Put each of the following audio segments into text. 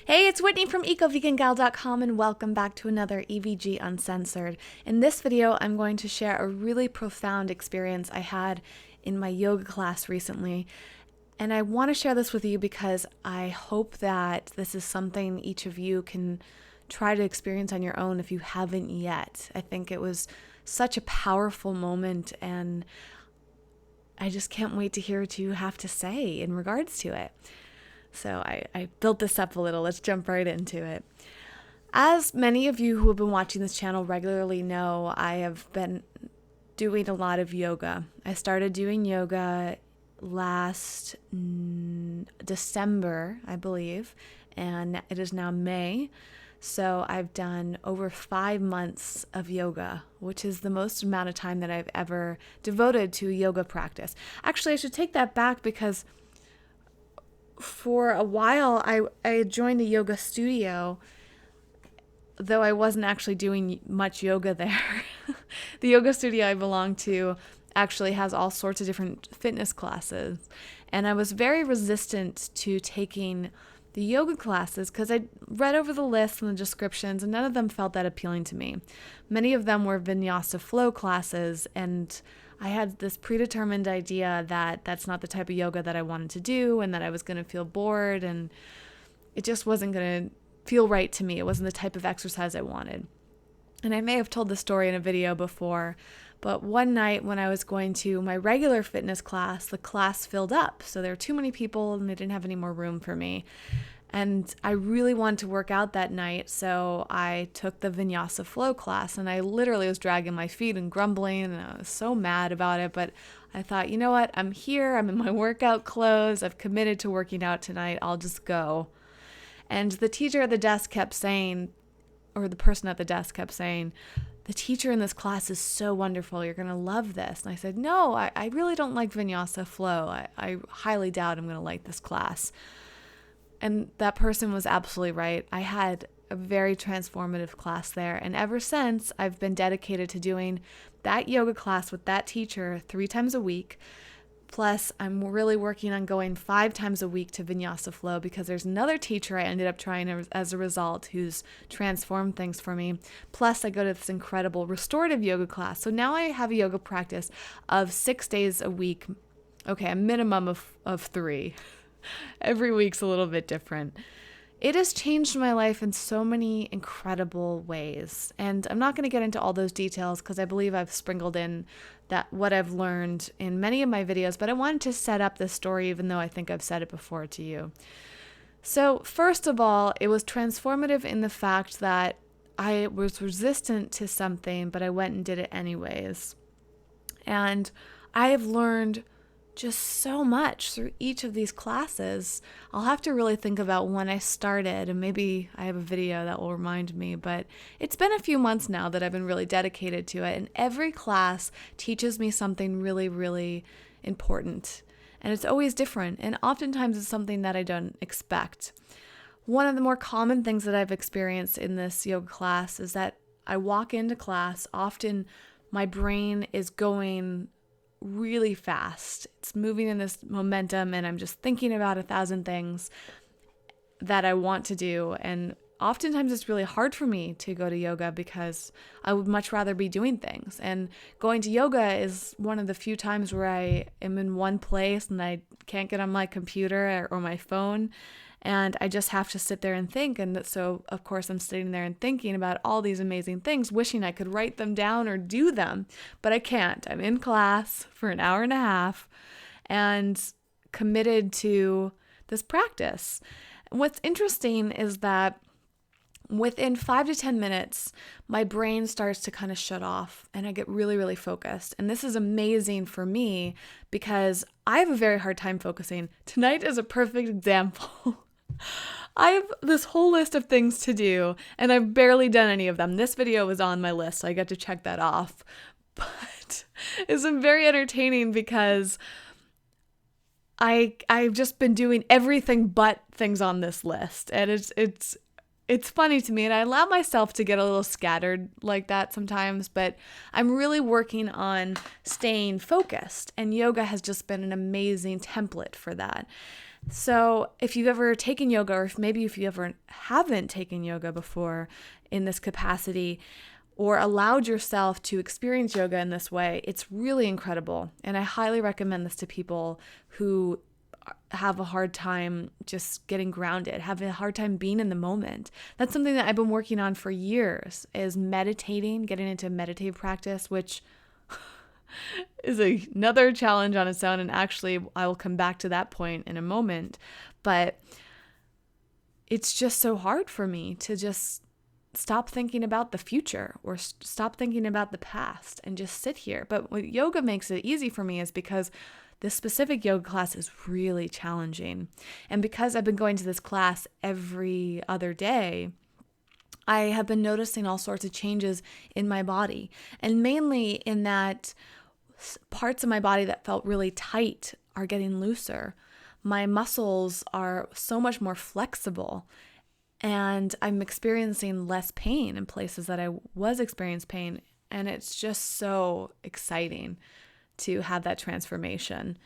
Hey, it's Whitney from EcoVeganGal.com and welcome back to another EVG Uncensored. In this video, I'm going to share a really profound experience I had in my yoga class recently. And I want to share this with you because I hope that this is something each of you can try to experience on your own if you haven't yet. I think it was such a powerful moment and I just can't wait to hear what you have to say in regards to it. So I built this up a little. Let's jump right into it. As many of you who have been watching this channel regularly know, I have been doing a lot of yoga. I started doing yoga last December, I believe, and it is now May. So I've done over 5 months of yoga, which is the most amount of time that I've ever devoted to yoga practice. Actually, I should take that back because for a while, I joined a yoga studio, though I wasn't actually doing much yoga there. The yoga studio I belong to actually has all sorts of different fitness classes, and I was very resistant to taking the yoga classes because I read over the lists and the descriptions, and none of them felt that appealing to me. Many of them were vinyasa flow classes, and I had this predetermined idea that that's not the type of yoga that I wanted to do and that I was going to feel bored and it just wasn't going to feel right to me. It wasn't the type of exercise I wanted. And I may have told the story in a video before, but one night when I was going to my regular fitness class, the class filled up. So there were too many people and they didn't have any more room for me. And I really wanted to work out that night, so I took the vinyasa flow class, and I literally was dragging my feet and grumbling, and I was so mad about it, but I thought, you know what, I'm here, I'm in my workout clothes, I've committed to working out tonight, I'll just go. And the teacher at the desk kept saying, or the person at the desk kept saying, the teacher in this class is so wonderful, you're going to love this. And I said, no, I really don't like vinyasa flow. I highly doubt I'm going to like this class. And that person was absolutely right. I had a very transformative class there. And ever since, I've been dedicated to doing that yoga class with that teacher 3 times a week. Plus, I'm really working on going 5 times a week to Vinyasa Flow because there's another teacher I ended up trying as a result who's transformed things for me. Plus, I go to this incredible restorative yoga class. So now I have a yoga practice of 6 days a week. Okay, a minimum of 3. Every week's a little bit different. It has changed my life in so many incredible ways. And I'm not going to get into all those details because I believe I've sprinkled in that what I've learned in many of my videos, but I wanted to set up this story even though I think I've said it before to you. So first of all, it was transformative in the fact that I was resistant to something, but I went and did it anyways. And I have learned just so much through each of these classes. I'll have to really think about when I started, and maybe I have a video that will remind me, but it's been a few months now that I've been really dedicated to it, and every class teaches me something really, really important, and it's always different, and oftentimes it's something that I don't expect. One of the more common things that I've experienced in this yoga class is that I walk into class, often my brain is going really fast. It's moving in this momentum and I'm just thinking about 1,000 things that I want to do. And oftentimes it's really hard for me to go to yoga because I would much rather be doing things. And going to yoga is one of the few times where I am in one place and I can't get on my computer or my phone. And I just have to sit there and think. And so, of course, I'm sitting there and thinking about all these amazing things, wishing I could write them down or do them. But I can't. I'm in class for an hour and a half and committed to this practice. What's interesting is that within 5 to 10 minutes, my brain starts to kind of shut off and I get really, really focused. And this is amazing for me because I have a very hard time focusing. Tonight is a perfect example. I have this whole list of things to do and I've barely done any of them. This video was on my list, so I get to check that off. But it's been very entertaining because I've just been doing everything but things on this list. And it's funny to me, and I allow myself to get a little scattered like that sometimes, but I'm really working on staying focused, and yoga has just been an amazing template for that. So if you've ever taken yoga, or if you ever haven't taken yoga before in this capacity, or allowed yourself to experience yoga in this way, it's really incredible. And I highly recommend this to people who have a hard time just getting grounded, have a hard time being in the moment. That's something that I've been working on for years, is meditating, getting into meditative practice, which is another challenge on its own. And actually, I will come back to that point in a moment. But it's just so hard for me to just stop thinking about the future or stop thinking about the past and just sit here. But what yoga makes it easy for me is because this specific yoga class is really challenging. And because I've been going to this class every other day, I have been noticing all sorts of changes in my body, and mainly in that parts of my body that felt really tight are getting looser. My muscles are so much more flexible, and I'm experiencing less pain in places that I was experiencing pain. And it's just so exciting to have that transformation.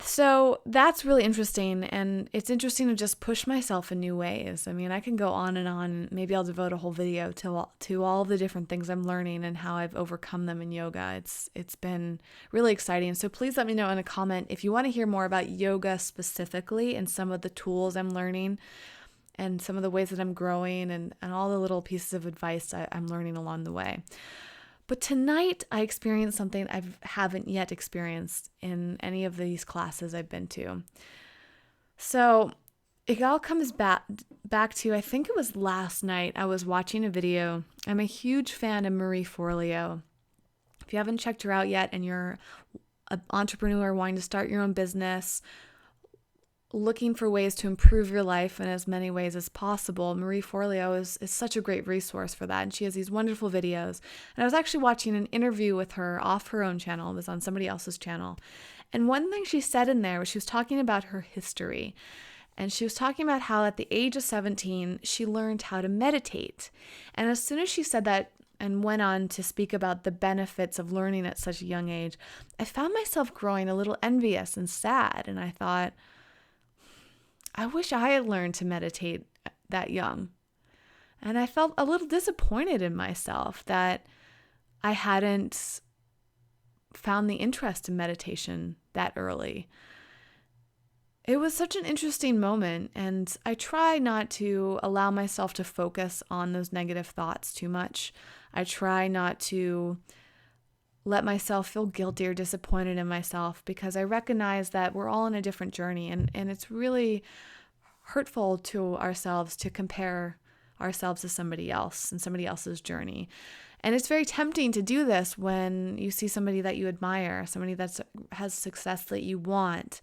So that's really interesting, and it's interesting to just push myself in new ways. I mean, I can go on and on. Maybe I'll devote a whole video to all the different things I'm learning and how I've overcome them in yoga. It's been really exciting. So please let me know in a comment if you want to hear more about yoga specifically and some of the tools I'm learning and some of the ways that I'm growing and all the little pieces of advice I'm learning along the way. But tonight I experienced something I haven't yet experienced in any of these classes I've been to. So it all comes back to, I think it was last night, I was watching a video. I'm a huge fan of Marie Forleo. If you haven't checked her out yet and you're an entrepreneur wanting to start your own business, looking for ways to improve your life in as many ways as possible, Marie Forleo is such a great resource for that. And she has these wonderful videos. And I was actually watching an interview with her off her own channel. It was on somebody else's channel. And one thing she said in there was she was talking about her history. And she was talking about how at the age of 17, she learned how to meditate. And as soon as she said that and went on to speak about the benefits of learning at such a young age, I found myself growing a little envious and sad. And I thought, I wish I had learned to meditate that young. And I felt a little disappointed in myself that I hadn't found the interest in meditation that early. It was such an interesting moment, and I try not to allow myself to focus on those negative thoughts too much. I try not to let myself feel guilty or disappointed in myself, because I recognize that we're all on a different journey, and it's really hurtful to ourselves to compare ourselves to somebody else and somebody else's journey. And it's very tempting to do this when you see somebody that you admire, somebody that has success that you want,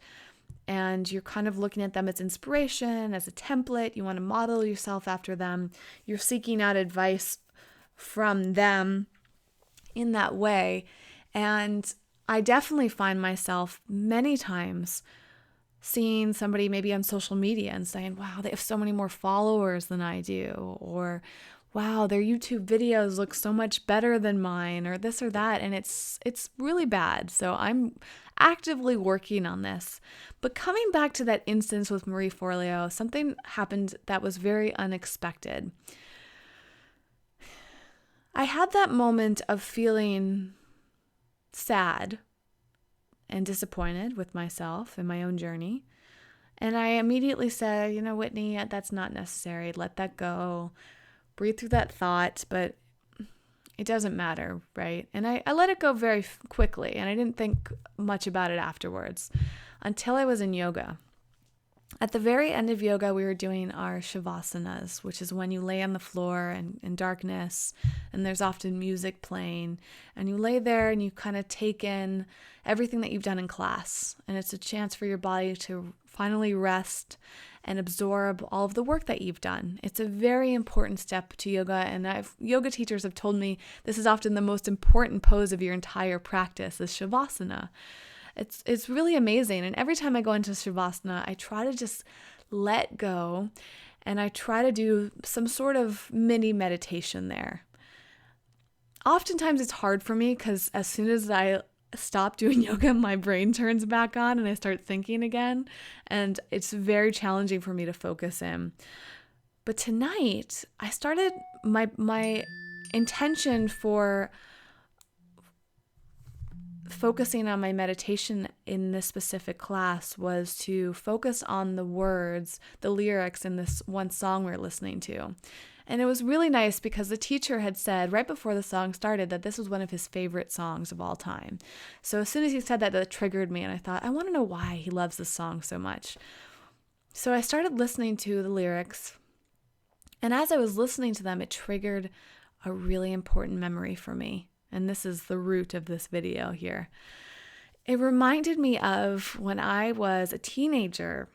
and you're kind of looking at them as inspiration, as a template. You want to model yourself after them. You're seeking out advice from them in that way. And I definitely find myself many times seeing somebody maybe on social media and saying, wow, they have so many more followers than I do, or wow, their YouTube videos look so much better than mine, or this or that. And it's really bad. So I'm actively working on this. But coming back to that instance with Marie Forleo, something happened that was very unexpected. I had that moment of feeling sad and disappointed with myself and my own journey. And I immediately said, Whitney, that's not necessary. Let that go. Breathe through that thought, but it doesn't matter, right? And I let it go very quickly, and I didn't think much about it afterwards until I was in yoga. At the very end of yoga, we were doing our Shavasanas, which is when you lay on the floor in darkness, and there's often music playing, and you lay there and you kind of take in everything that you've done in class. And it's a chance for your body to finally rest and absorb all of the work that you've done. It's a very important step to yoga, and yoga teachers have told me this is often the most important pose of your entire practice, is Shavasana. It's really amazing. And every time I go into Shavasana, I try to just let go, and I try to do some sort of mini meditation there. Oftentimes it's hard for me because as soon as I stop doing yoga, my brain turns back on and I start thinking again. And it's very challenging for me to focus in. But tonight, I started my intention for focusing on my meditation in this specific class was to focus on the words, the lyrics in this one song we're listening to. And it was really nice because the teacher had said right before the song started that this was one of his favorite songs of all time. So as soon as he said that, that triggered me, and I thought, I want to know why he loves this song so much. So I started listening to the lyrics, and as I was listening to them, it triggered a really important memory for me. And this is the root of this video here. It reminded me of when I was a teenager.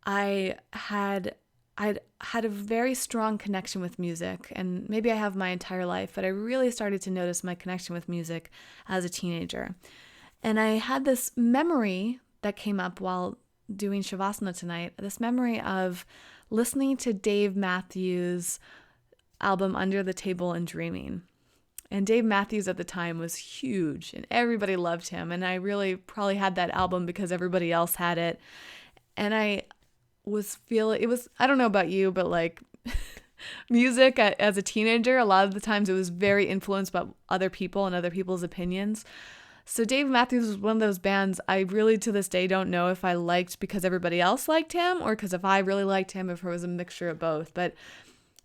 I'd had a very strong connection with music, and maybe I have my entire life, but I really started to notice my connection with music as a teenager. And I had this memory that came up while doing Shavasana tonight, this memory of listening to Dave Matthews' album Under the Table and Dreaming. And Dave Matthews at the time was huge and everybody loved him. And I really probably had that album because everybody else had it. And I don't know about you, but like music as a teenager, a lot of the times it was very influenced by other people and other people's opinions. So Dave Matthews was one of those bands I really to this day don't know if I liked because everybody else liked him or because if I really liked him, if it was a mixture of both. But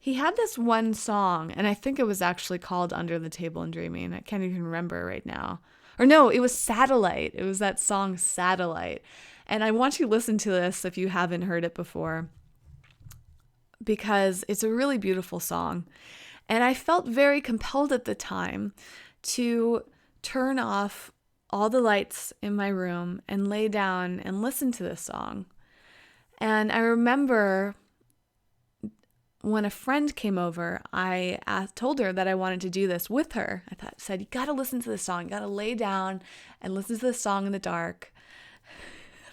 he had this one song, and I think it was actually called Under the Table and Dreaming. I can't even remember right now. Or no, it was Satellite. It was that song Satellite. And I want you to listen to this if you haven't heard it before, because it's a really beautiful song. And I felt very compelled at the time to turn off all the lights in my room and lay down and listen to this song. And I remember when a friend came over, I told her that I wanted to do this with her. Said, you got to listen to this song. You got to lay down and listen to this song in the dark.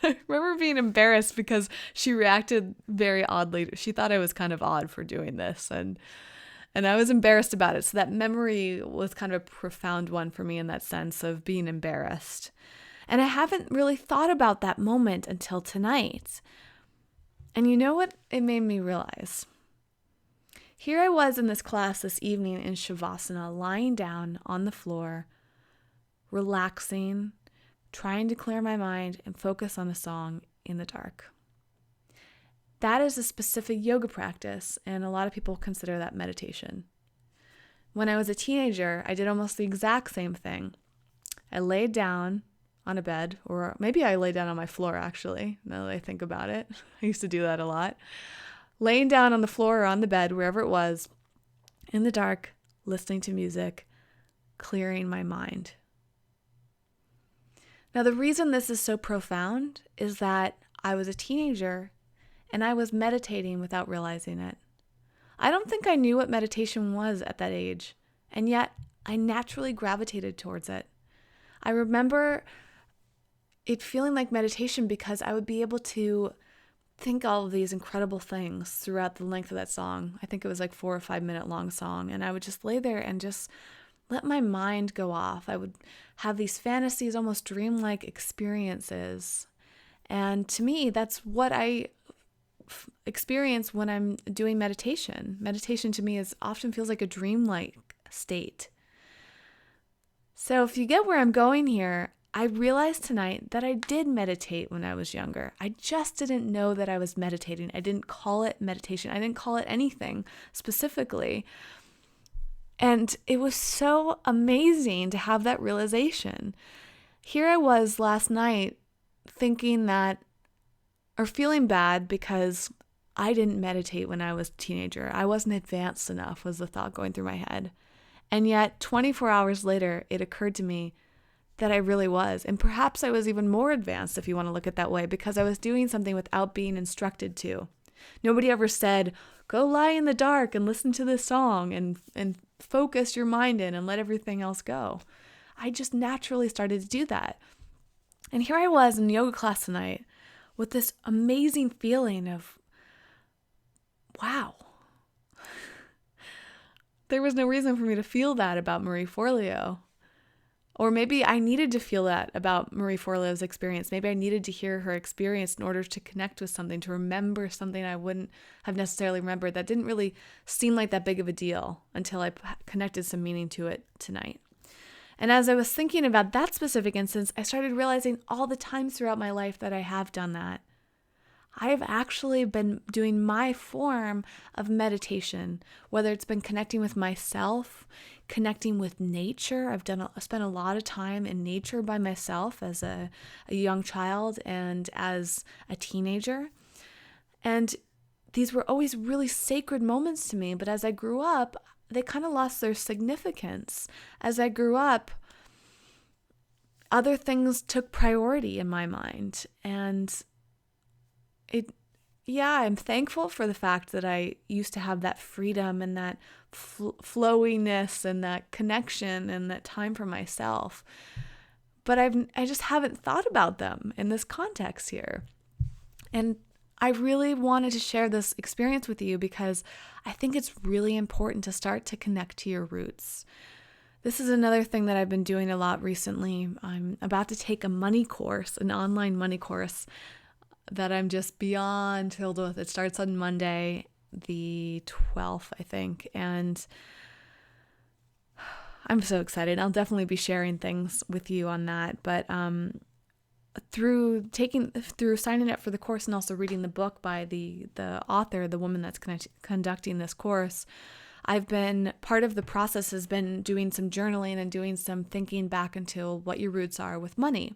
I remember being embarrassed because she reacted very oddly. She thought I was kind of odd for doing this. And I was embarrassed about it. So that memory was kind of a profound one for me in that sense of being embarrassed. And I haven't really thought about that moment until tonight. And you know what it made me realize? Here I was in this class this evening in Shavasana, lying down on the floor, relaxing, trying to clear my mind and focus on a song in the dark. That is a specific yoga practice, and a lot of people consider that meditation. When I was a teenager, I did almost the exact same thing. I laid down on a bed, or maybe I laid down on my floor, actually, now that I think about it. I used to do that a lot. Laying down on the floor or on the bed, wherever it was, in the dark, listening to music, clearing my mind. Now, the reason this is so profound is that I was a teenager and I was meditating without realizing it. I don't think I knew what meditation was at that age, and yet I naturally gravitated towards it. I remember it feeling like meditation because I would be able to think all of these incredible things throughout the length of that song. I think it was like 4 or 5 minute long song, and I would just lay there and just let my mind go off. I would have these fantasies, almost dreamlike experiences. And to me, that's what I experience when I'm doing meditation. Meditation to me often feels like a dreamlike state. So if you get where I'm going here, I realized tonight that I did meditate when I was younger. I just didn't know that I was meditating. I didn't call it meditation. I didn't call it anything specifically. And it was so amazing to have that realization. Here I was last night thinking that, or feeling bad because I didn't meditate when I was a teenager. I wasn't advanced enough, was the thought going through my head. And yet 24 hours later, it occurred to me that I really was. And perhaps I was even more advanced, if you want to look at it that way, because I was doing something without being instructed to. Nobody ever said, go lie in the dark and listen to this song and focus your mind in and let everything else go. I just naturally started to do that. And here I was in yoga class tonight with this amazing feeling of, wow. There was no reason for me to feel that about Marie Forleo. Or maybe I needed to feel that about Marie Forleo's experience. Maybe I needed to hear her experience in order to connect with something, to remember something I wouldn't have necessarily remembered that didn't really seem like that big of a deal until I connected some meaning to it tonight. And as I was thinking about that specific instance, I started realizing all the times throughout my life that I have done that. I have actually been doing my form of meditation, whether it's been connecting with myself, connecting with nature. I've spent a lot of time in nature by myself as a young child and as a teenager. And these were always really sacred moments to me. But as I grew up, they kind of lost their significance. As I grew up, other things took priority in my mind. And I'm thankful for the fact that I used to have that freedom and that flowiness and that connection and that time for myself. But I just haven't thought about them in this context here. And I really wanted to share this experience with you because I think it's really important to start to connect to your roots. This is another thing that I've been doing a lot recently. I'm about to take a money course, an online money course that I'm just beyond filled with. It starts on Monday, the 12th, I think. And I'm so excited. I'll definitely be sharing things with you on that. But through signing up for the course and also reading the book by the author, the woman that's conducting this course, part of the process has been doing some journaling and doing some thinking back into what your roots are with money.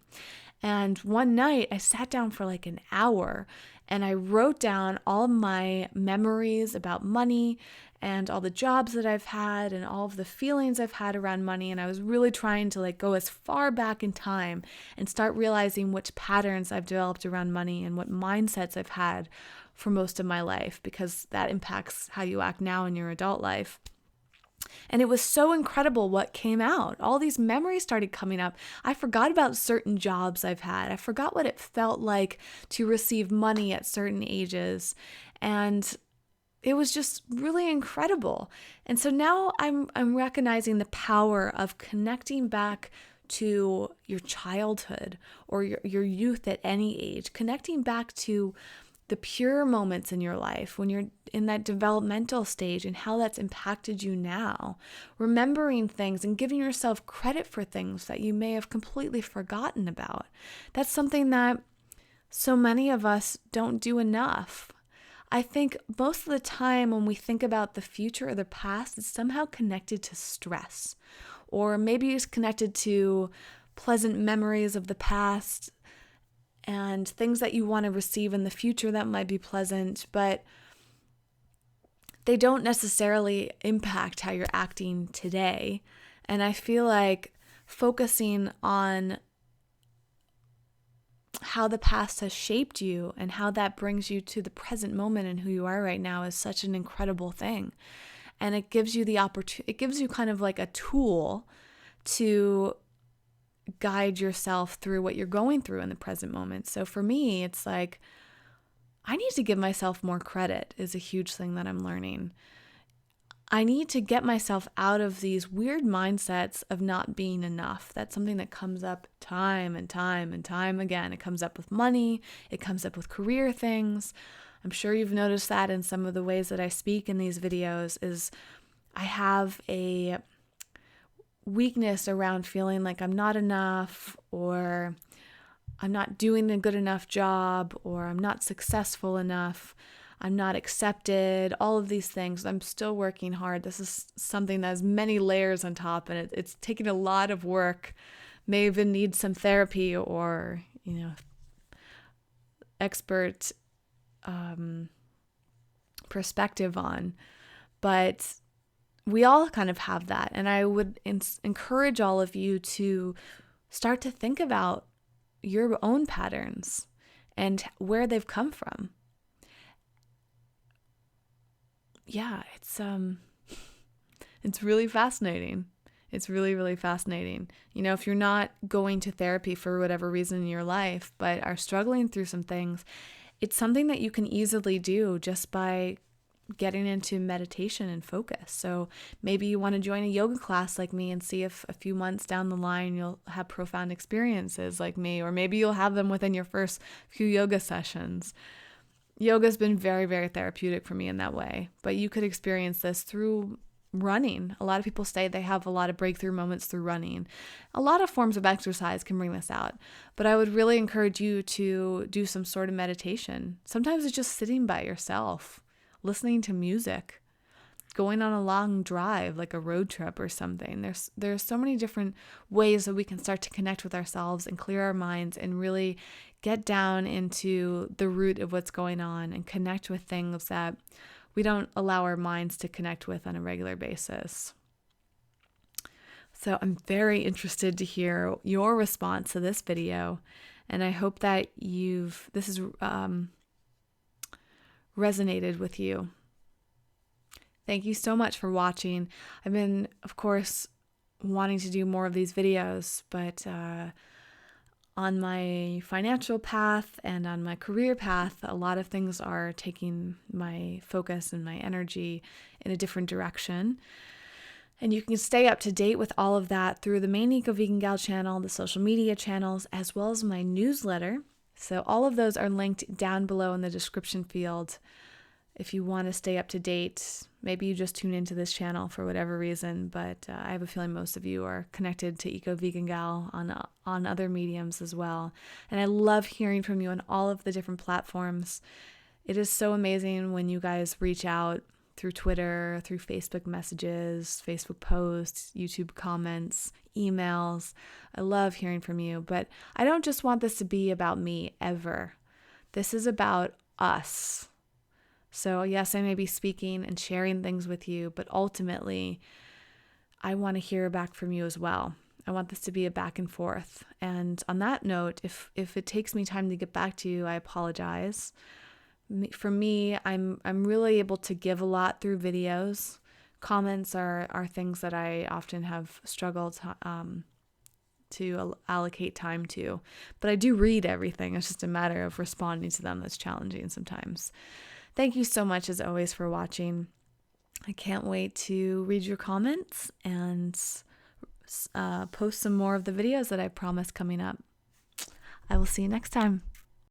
And one night I sat down for like an hour and I wrote down all my memories about money and all the jobs that I've had and all of the feelings I've had around money. And I was really trying to go as far back in time and start realizing which patterns I've developed around money and what mindsets I've had for most of my life, because that impacts how you act now in your adult life. And it was so incredible what came out. All these memories started coming up. I forgot about certain jobs I've had. I forgot what it felt like to receive money at certain ages. And it was just really incredible. And so now I'm recognizing the power of connecting back to your childhood or your youth at any age, connecting back to the pure moments in your life when you're in that developmental stage and how that's impacted you now, remembering things and giving yourself credit for things that you may have completely forgotten about. That's something that so many of us don't do enough. I think most of the time when we think about the future or the past, it's somehow connected to stress, or maybe it's connected to pleasant memories of the past and things that you want to receive in the future that might be pleasant, but they don't necessarily impact how you're acting today. And I feel like focusing on how the past has shaped you and how that brings you to the present moment and who you are right now is such an incredible thing. And it gives you the opportunity, it gives you kind of like a tool to guide yourself through what you're going through in the present moment. So for me, it's like, I need to give myself more credit is a huge thing that I'm learning. I need to get myself out of these weird mindsets of not being enough. That's something that comes up time and time and time again. It comes up with money. It comes up with career things. I'm sure you've noticed that in some of the ways that I speak in these videos is I have a weakness around feeling like I'm not enough, or I'm not doing a good enough job, or I'm not successful enough, I'm not accepted, all of these things. I'm still working hard. This is something that has many layers on top, and it's taking a lot of work. May even need some therapy or, expert perspective on. But we all kind of have that. And I would encourage all of you to start to think about your own patterns and where they've come from. Yeah, it's really fascinating. It's really, really fascinating. If you're not going to therapy for whatever reason in your life, but are struggling through some things, it's something that you can easily do just by getting into meditation and focus. So maybe you want to join a yoga class like me and see if a few months down the line you'll have profound experiences like me, or maybe you'll have them within your first few yoga sessions. Yoga's been very, very therapeutic for me in that way, but you could experience this through running. A lot of people say they have a lot of breakthrough moments through running. A lot of forms of exercise can bring this out, but I would really encourage you to do some sort of meditation. Sometimes it's just sitting by yourself, listening to music, going on a long drive, like a road trip or something. There's so many different ways that we can start to connect with ourselves and clear our minds and really get down into the root of what's going on and connect with things that we don't allow our minds to connect with on a regular basis. So I'm very interested to hear your response to this video, and I hope that this has resonated with you. Thank you so much for watching. I've been, of course, wanting to do more of these videos, but on my financial path and on my career path, a lot of things are taking my focus and my energy in a different direction. And you can stay up to date with all of that through the main Eco Vegan Gal channel, the social media channels, as well as my newsletter. So all of those are linked down below in the description field. If you want to stay up to date, maybe you just tune into this channel for whatever reason, but I have a feeling most of you are connected to Eco Vegan Gal on other mediums as well. And I love hearing from you on all of the different platforms. It is so amazing when you guys reach out through Twitter, through Facebook messages, Facebook posts, YouTube comments, emails. I love hearing from you, but I don't just want this to be about me ever. This is about us. So yes, I may be speaking and sharing things with you, but ultimately, I want to hear back from you as well. I want this to be a back and forth. And on that note, if it takes me time to get back to you, I apologize. For me, I'm really able to give a lot through videos. Comments are things that I often have struggled to allocate time to. But I do read everything. It's just a matter of responding to them that's challenging sometimes. Thank you so much, as always, for watching. I can't wait to read your comments and post some more of the videos that I promised coming up. I will see you next time.